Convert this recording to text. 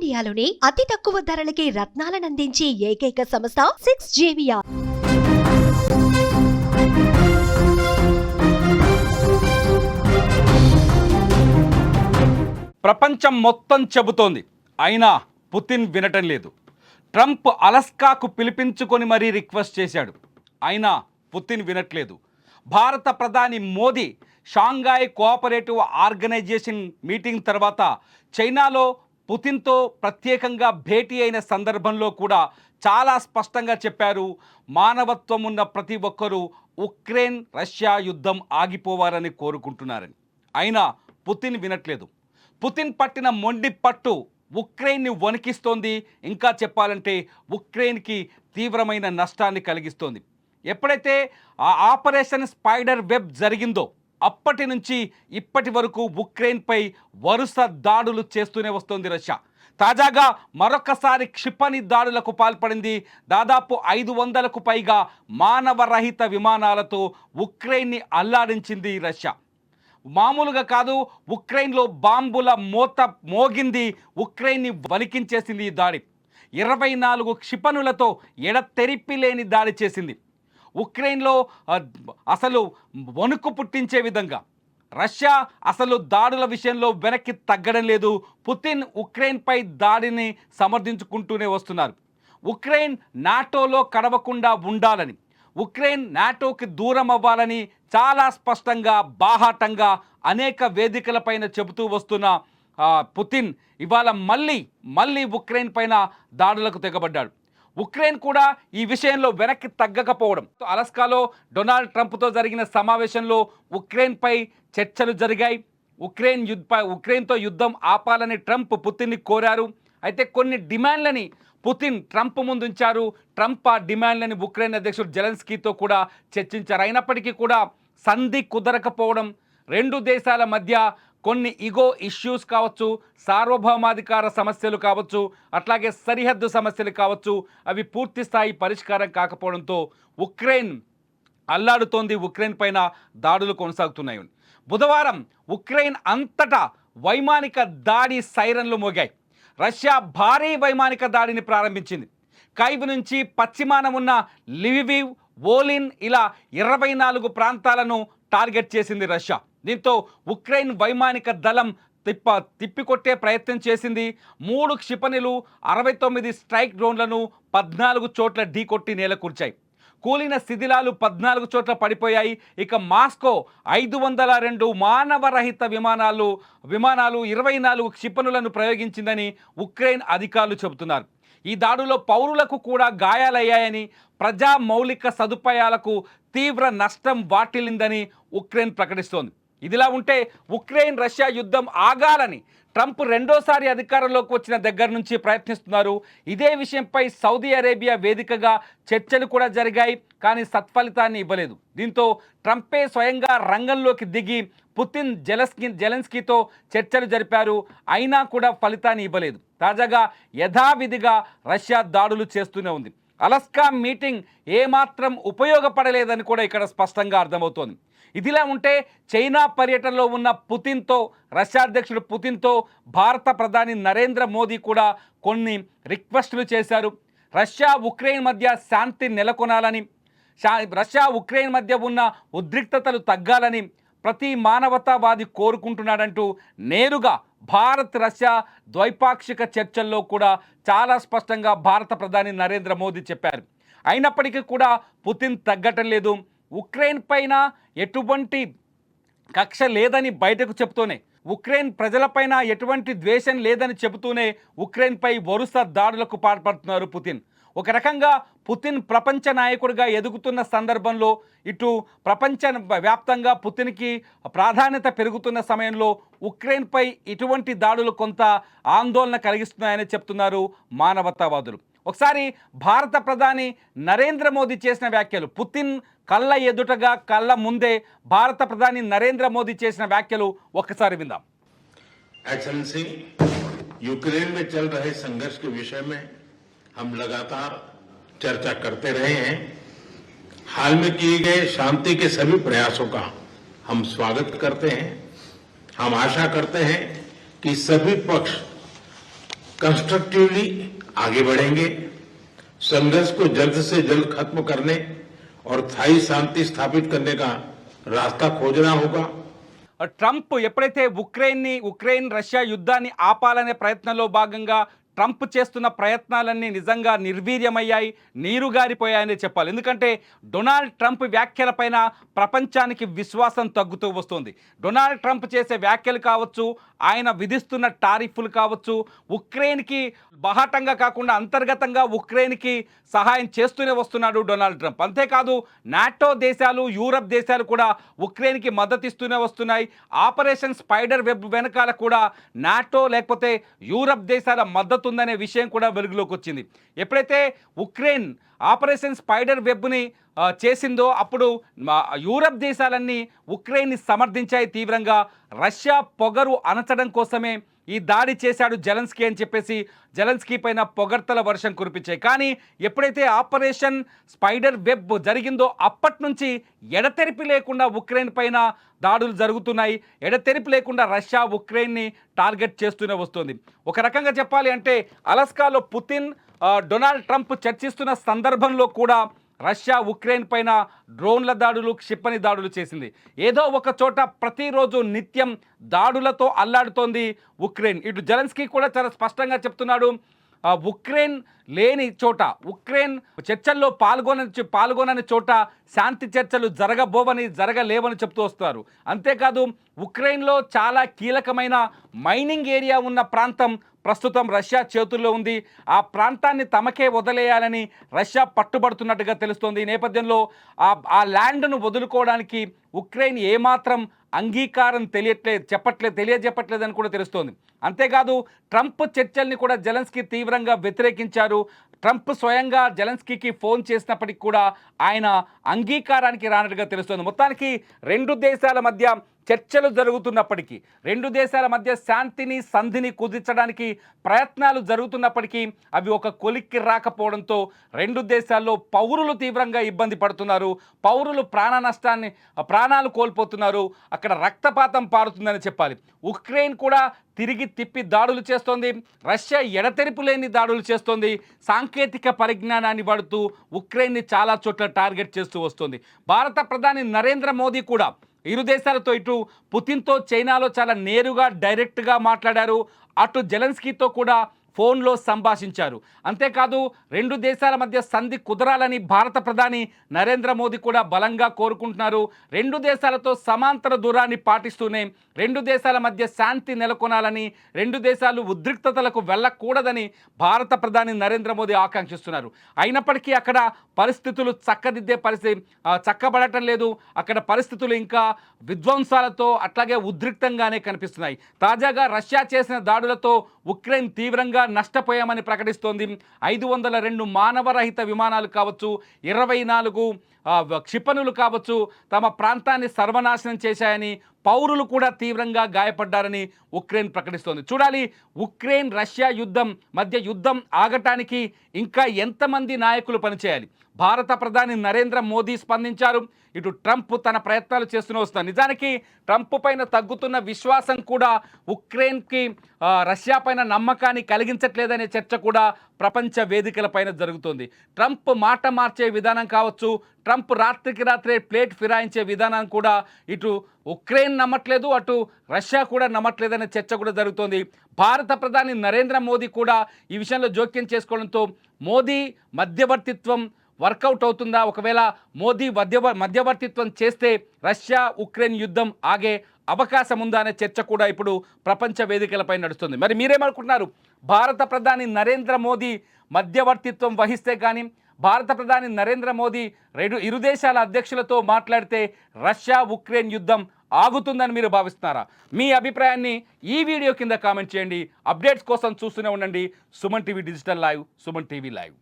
ఇండియాలోనే అతి తక్కువ ధరలకి రత్నాలనందించే ఏకైక సంస్థ 6JVR. ప్రపంచం మొత్తం చెబుతోంది, అయినా పుతిన్ వినటం లేదు. ట్రంప్ అలస్కాకు పిలిపించుకొని మరీ రిక్వెస్ట్ చేశాడు, అయినా పుతిన్ వినట్లేదు. భారత ప్రధాని Modi Shanghai cooperative organization meeting తర్వాత చైనాలో పుతిన్తో ప్రత్యేకంగా భేటీ అయిన సందర్భంలో కూడా చాలా స్పష్టంగా చెప్పారు, మానవత్వం ఉన్న ప్రతి ఒక్కరూ ఉక్రెయిన్ రష్యా యుద్ధం ఆగిపోవాలని కోరుకుంటున్నారని. అయినా పుతిన్ వినట్లేదు. పుతిన్ పట్టిన మొండి పట్టు ఉక్రెయిన్ని వణికిస్తోంది. ఇంకా చెప్పాలంటే ఉక్రెయిన్కి తీవ్రమైన నష్టాన్ని కలిగిస్తోంది. ఎప్పుడైతే ఆ ఆపరేషన్ స్పైడర్ వెబ్ జరిగిందో అప్పటి నుంచి ఇప్పటి వరకు ఉక్రెయిన్పై వరుస దాడులు చేస్తూనే వస్తోంది రష్యా. తాజాగా మరొకసారి క్షిపణి దాడులకు పాల్పడింది. దాదాపు 500కు పైగా మానవరహిత విమానాలతో ఉక్రెయిన్ని అల్లాడించింది రష్యా. మామూలుగా కాదు, ఉక్రెయిన్లో బాంబుల మోత మోగింది, ఉక్రెయిన్ని వణికించేసింది ఈ దాడి. 24 క్షిపణులతో ఎడతెరిపి లేని దాడి చేసింది. ఉక్రెయిన్లో అసలు వణుకు పుట్టించే విధంగా రష్యా అసలు దాడుల విషయంలో వెనక్కి తగ్గడం లేదు. పుతిన్ ఉక్రెయిన్పై దాడిని సమర్థించుకుంటూనే వస్తున్నారు. ఉక్రెయిన్ నాటోలో కడవకుండా ఉండాలని, ఉక్రెయిన్ నాటోకి దూరం అవ్వాలని చాలా స్పష్టంగా బాహాటంగా అనేక వేదికలపైన చెబుతూ వస్తున్న పుతిన్ ఇవాళ మళ్ళీ ఉక్రెయిన్ పైన దాడులకు తెగబడ్డాడు. ఉక్రెయిన్ కూడా ఈ విషయంలో వెనక్కి తగ్గకపోవడం, అలస్కాలో డొనాల్డ్ ట్రంప్తో జరిగిన సమావేశంలో ఉక్రెయిన్పై చర్చలు జరిగాయి. ఉక్రెయిన్తో యుద్ధం ఆపాలని ట్రంప్ పుతిన్ని కోరారు. అయితే కొన్ని డిమాండ్లని పుతిన్ ట్రంప్ ముందుంచారు. ట్రంప్ ఆ డిమాండ్లని ఉక్రెయిన్ అధ్యక్షుడు జెలెన్స్కీతో కూడా చర్చించారు. అయినప్పటికీ కూడా సంధి కుదరకపోవడం, రెండు దేశాల మధ్య కొన్ని ఇగో ఇష్యూస్ కావచ్చు, సార్వభౌమాధికార సమస్యలు కావచ్చు, అట్లాగే సరిహద్దు సమస్యలు కావచ్చు, అవి పూర్తి స్థాయి పరిష్కారం కాకపోవడంతో ఉక్రెయిన్ అల్లాడుతోంది. ఉక్రెయిన్ పైన దాడులు కొనసాగుతున్నాయి. బుధవారం ఉక్రెయిన్ అంతటా వైమానిక దాడి సైరన్లు మోగాయి. రష్యా భారీ వైమానిక దాడిని ప్రారంభించింది. కైవ్ నుంచి పశ్చిమాన ఉన్న లివివ్, వోలిన్ ఇలా 24 ప్రాంతాలను టార్గెట్ చేసింది రష్యా. దీంతో ఉక్రెయిన్ వైమానిక దళం తిప్పికొట్టే ప్రయత్నం చేసింది. 3 క్షిపణులు, 69 స్ట్రైక్ డ్రోన్లను 14 చోట్ల ఢీకొట్టి నేలకూర్చాయి. కూలిన శిథిలాలు 14 చోట్ల పడిపోయాయి. ఇక మాస్కో 502 మానవరహిత విమానాలు 24 క్షిపణులను ప్రయోగించిందని ఉక్రెయిన్ అధికారులు చెబుతున్నారు. ఈ దాడులో పౌరులకు కూడా గాయాలయ్యాయని, ప్రజా మౌలిక సదుపాయాలకు తీవ్ర నష్టం వాటిల్లిందని ఉక్రెయిన్ ప్రకటిస్తోంది. ఇదిలా ఉంటే ఉక్రెయిన్ రష్యా యుద్ధం ఆగాలని ట్రంప్ రెండోసారి అధికారంలోకి వచ్చిన దగ్గర నుంచి ప్రయత్నిస్తున్నారు. ఇదే విషయంపై సౌదీ అరేబియా వేదికగా చర్చలు కూడా జరిగాయి, కానీ సత్ఫలితాన్ని ఇవ్వలేదు. దీంతో ట్రంపే స్వయంగా రంగంలోకి దిగి పుతిన్ జెలెన్స్కీతో చర్చలు జరిపారు. అయినా కూడా ఫలితాన్ని ఇవ్వలేదు. తాజాగా యథావిధిగా రష్యా దాడులు చేస్తూనే ఉంది. అలస్కా మీటింగ్ ఏమాత్రం ఉపయోగపడలేదని కూడా ఇక్కడ స్పష్టంగా అర్థమవుతోంది. ఇదిలా ఉంటే చైనా పర్యటనలో ఉన్న పుతిన్తో, రష్యా అధ్యక్షుడు పుతిన్తో భారత ప్రధాని నరేంద్ర మోదీ కూడా కొన్ని రిక్వెస్టులు చేశారు. రష్యా ఉక్రెయిన్ మధ్య శాంతి నెలకొనాలని, రష్యా ఉక్రెయిన్ మధ్య ఉన్న ఉద్రిక్తతలు తగ్గాలని ప్రతి మానవతావాది కోరుకుంటున్నాడంటూ నేరుగా భారత్ రష్యా ద్వైపాక్షిక చర్చల్లో కూడా చాలా స్పష్టంగా భారత ప్రధాని నరేంద్ర మోదీ చెప్పారు. అయినప్పటికీ కూడా పుతిన్ తగ్గటం లేదు. ఉక్రెయిన్ పైన ఎటువంటి కక్ష లేదని బయటకు చెబుతూనే, ఉక్రెయిన్ ప్రజలపైన ఎటువంటి ద్వేషం లేదని చెబుతూనే ఉక్రెయిన్పై వరుస దాడులకు పాల్పడుతున్నారు పుతిన్. ఒక రకంగా పుతిన్ ప్రపంచ నాయకుడిగా ఎదుగుతున్న సందర్భంలో, ఇటు ప్రపంచ వ్యాప్తంగా పుతిన్కి ప్రాధాన్యత పెరుగుతున్న సమయంలో ఉక్రెయిన్పై ఇటువంటి దాడులు కొంత ఆందోళన కలిగిస్తున్నాయని చెప్తున్నారు మానవతావాదులు. ఒకసారి భారత ప్రధాని నరేంద్ర మోదీ చేసిన వ్యాఖ్యలు, పుతిన్ కళ్ళ ఎదుటగా కళ్ళ ముందే భారత ప్రధాని నరేంద్ర మోదీ చేసిన వ్యాఖ్యలు ఒక్కసారి విందాం. एक्सेलेंसी, यूक्रेन में चल रहे संघर्ष के विषय में हम लगातार चर्चा करते रहे हैं। हाल में किए गए शांति के सभी प्रयासों का हम स्वागत करते हैं। हम आशा करते हैं कि सभी पक्ष कंस्ट्रक्टिवली आगे बढ़ेंगे, संघर्ष को जल्द से जल्द खत्म करने और स्थायी शांति स्थापित करने का रास्ता खोजना होगा। ట్రంప్ ఎప్పుడైతే ఉక్రెయిన్ రష్యా యుద్ధాన్ని ఆపాలనే ప్రయత్నంలో భాగంగా ట్రంప్ చేస్తున్న ప్రయత్నాలన్నీ నిజంగా నిర్వీర్యమయ్యాయి, నీరుగారిపోయాయని చెప్పాలి. ఎందుకంటే డొనాల్డ్ ట్రంప్ వ్యాఖ్యలపైన ప్రపంచానికి విశ్వాసం తగ్గుతూ వస్తుంది. డొనాల్డ్ ట్రంప్ చేసే వ్యాఖ్యలు కావచ్చు, ఆయన విధిస్తున్న టారిఫ్లు కావచ్చు, ఉక్రెయిన్కి బాహాటంగా కాకుండా అంతర్గతంగా ఉక్రెయిన్కి సహాయం చేస్తూనే వస్తున్నాడు డొనాల్డ్ ట్రంప్. అంతేకాదు నాటో దేశాలు, యూరప్ దేశాలు కూడా ఉక్రెయిన్కి మద్దతు ఇస్తూనే వస్తున్నాయి. ఆపరేషన్ స్పైడర్ వెబ్ వెనకాల కూడా నాటో లేకపోతే యూరప్ దేశాల మద్దతు ఉందనే విషయం కూడా వెలుగులోకి వచ్చింది. ఎప్పుడైతే ఉక్రెయిన్ ఆపరేషన్ స్పైడర్ వెబ్ని చేసిందో అప్పుడు యూరప్ దేశాలన్నీ ఉక్రెయిన్ని సమర్థించాయి తీవ్రంగా. రష్యా పొగరు అణచడం కోసమే ఈ దాడి చేశాడు జెలెన్స్కీ అని చెప్పేసి జెలెన్స్కీ పైన పొగడ్తల వర్షం కురిపించాయి. కానీ ఎప్పుడైతే ఆపరేషన్ స్పైడర్ వెబ్ జరిగిందో అప్పటి నుంచి ఎడతెరిపి లేకుండా ఉక్రెయిన్ పైన దాడులు జరుగుతున్నాయి. ఎడతెరిపి లేకుండా రష్యా ఉక్రెయిన్ని టార్గెట్ చేస్తూనే వస్తుంది. ఒక రకంగా చెప్పాలి అంటే అలస్కాలో పుతిన్ డొనాల్డ్ ట్రంప్ చర్చిస్తున్న సందర్భంలో కూడా రష్యా ఉక్రెయిన్ పైన డ్రోన్ల దాడులు, క్షిపణి దాడులు చేసింది. ఏదో ఒక చోట ప్రతిరోజు నిత్యం దాడులతో అల్లాడుతోంది ఉక్రెయిన్. ఇటు జెలెన్స్కీ కూడా చాలా స్పష్టంగా చెప్తున్నాడు, ఉక్రెయిన్ లేని చోట, ఉక్రెయిన్ చర్చల్లో పాల్గొనని చోట శాంతి చర్చలు జరగలేవని చెప్తూ వస్తారు. అంతేకాదు ఉక్రెయిన్లో చాలా కీలకమైన మైనింగ్ ఏరియా ఉన్న ప్రాంతం ప్రస్తుతం రష్యా చేతుల్లో ఉంది. ఆ ప్రాంతాన్ని తమకే వదిలేయాలని రష్యా పట్టుబడుతున్నట్టుగా తెలుస్తోంది. ఈ నేపథ్యంలో ఆ ల్యాండ్ను వదులుకోవడానికి ఉక్రెయిన్ ఏమాత్రం అంగీకారం తెలియజెప్పట్లేదని కూడా తెలుస్తోంది. అంతేకాదు ట్రంప్ చర్చల్ని కూడా జెలెన్స్కీ తీవ్రంగా వ్యతిరేకించారు. ట్రంప్ స్వయంగా జెలెన్స్కీకి ఫోన్ చేసినప్పటికీ కూడా ఆయన అంగీకారానికి రానట్టుగా తెలుస్తోంది. మొత్తానికి రెండు దేశాల మధ్య చర్చలు జరుగుతున్నప్పటికీ, రెండు దేశాల మధ్య శాంతిని సంధిని కుదించడానికి ప్రయత్నాలు జరుగుతున్నప్పటికీ అవి ఒక కొలిక్కి రాకపోవడంతో రెండు దేశాల్లో పౌరులు తీవ్రంగా ఇబ్బంది పడుతున్నారు. పౌరులు ప్రాణాలు కోల్పోతున్నారు. అక్కడ రక్తపాతం పారుతుందని చెప్పాలి. ఉక్రెయిన్ కూడా తిరిగి తిప్పి దాడులు చేస్తోంది. రష్యా ఎడతెరిపి లేని దాడులు చేస్తోంది. సాంకేతిక పరిజ్ఞానాన్ని వాడుతూ ఉక్రెయిన్ని చాలా చోట్ల టార్గెట్ చేస్తూ వస్తుంది. భారత ప్రధాని నరేంద్ర మోదీ కూడా ఇరు దేశాలతో ఇటు పుతిన్తో చైనాలో చాలా నేరుగా డైరెక్ట్గా మాట్లాడారు. అటు జెలెన్స్కీతో కూడా ఫోన్లో సంభాషించారు. అంతేకాదు రెండు దేశాల మధ్య సంధి కుదరాలని భారత ప్రధాని నరేంద్ర మోదీ కూడా బలంగా కోరుకుంటున్నారు. రెండు దేశాలతో సమాంతర దూరాన్ని పాటిస్తూనే రెండు దేశాల మధ్య శాంతి నెలకొనాలని, రెండు దేశాలు ఉద్రిక్తతలకు వెళ్ళకూడదని భారత ప్రధాని నరేంద్ర మోదీ ఆకాంక్షిస్తున్నారు. అయినప్పటికీ అక్కడ పరిస్థితులు చక్కబడటం లేదు. అక్కడ పరిస్థితులు ఇంకా విధ్వంసాలతో అట్లాగే ఉద్రిక్తంగానే కనిపిస్తున్నాయి. తాజాగా రష్యా చేసిన దాడులతో ఉక్రెయిన్ తీవ్రంగా నష్టపోయామని ప్రకటిస్తోంది. 502 మానవరహిత విమానాలు కావచ్చు, 24 క్షిపణులు కావచ్చు తమ ప్రాంతాన్ని సర్వనాశనం చేశాయని, పౌరులు కూడా తీవ్రంగా గాయపడ్డారని ఉక్రెయిన్ ప్రకటిస్తోంది. చూడాలి ఉక్రెయిన్ రష్యా యుద్ధం ఆగటానికి ఇంకా ఎంతమంది నాయకులు పనిచేయాలి. భారత ప్రధాని నరేంద్ర మోదీ స్పందించారు. ఇటు ట్రంప్ తన ప్రయత్నాలు చేస్తూనే వస్తున్నారు. నిజానికి ట్రంప్ పైన తగ్గుతున్న విశ్వాసం కూడా ఉక్రెయిన్కి రష్యా పైన నమ్మకాన్ని కలిగించట్లేదనే చర్చ కూడా ప్రపంచ వేదికలపైన జరుగుతుంది. ట్రంప్ మాట మార్చే విధానం కావచ్చు, ట్రంప్ రాత్రికి రాత్రే ప్లేట్ ఫిరాయించే విధానం కూడా ఇటు ఉక్రెయిన్ నమ్మట్లేదు, అటు రష్యా కూడా నమ్మట్లేదనే చర్చ కూడా జరుగుతోంది. భారత ప్రధాని నరేంద్ర మోదీ కూడా ఈ విషయంలో జోక్యం చేసుకోవడంతో మోదీ మధ్యవర్తిత్వం వర్కౌట్ అవుతుందా? ఒకవేళ మోదీ మధ్యవర్తిత్వం చేస్తే రష్యా ఉక్రెయిన్ యుద్ధం ఆగే అవకాశం ఉందా అనే చర్చ కూడా ఇప్పుడు ప్రపంచ వేదికలపై నడుస్తుంది. మరి మీరేమనుకుంటున్నారు? భారత ప్రధాని నరేంద్ర మోదీ మధ్యవర్తిత్వం వహిస్తే కానీ, భారత ప్రధాని నరేంద్ర మోదీ ఇరు దేశాల అధ్యక్షులతో మాట్లాడితే రష్యా ఉక్రెయిన్ యుద్ధం ఆగుతుందని మీరు భావిస్తున్నారా? మీ అభిప్రాయాన్ని ఈ వీడియో కింద కామెంట్ చేయండి. అప్డేట్స్ కోసం చూస్తూనే ఉండండి Suman TV digital live, Suman TV live.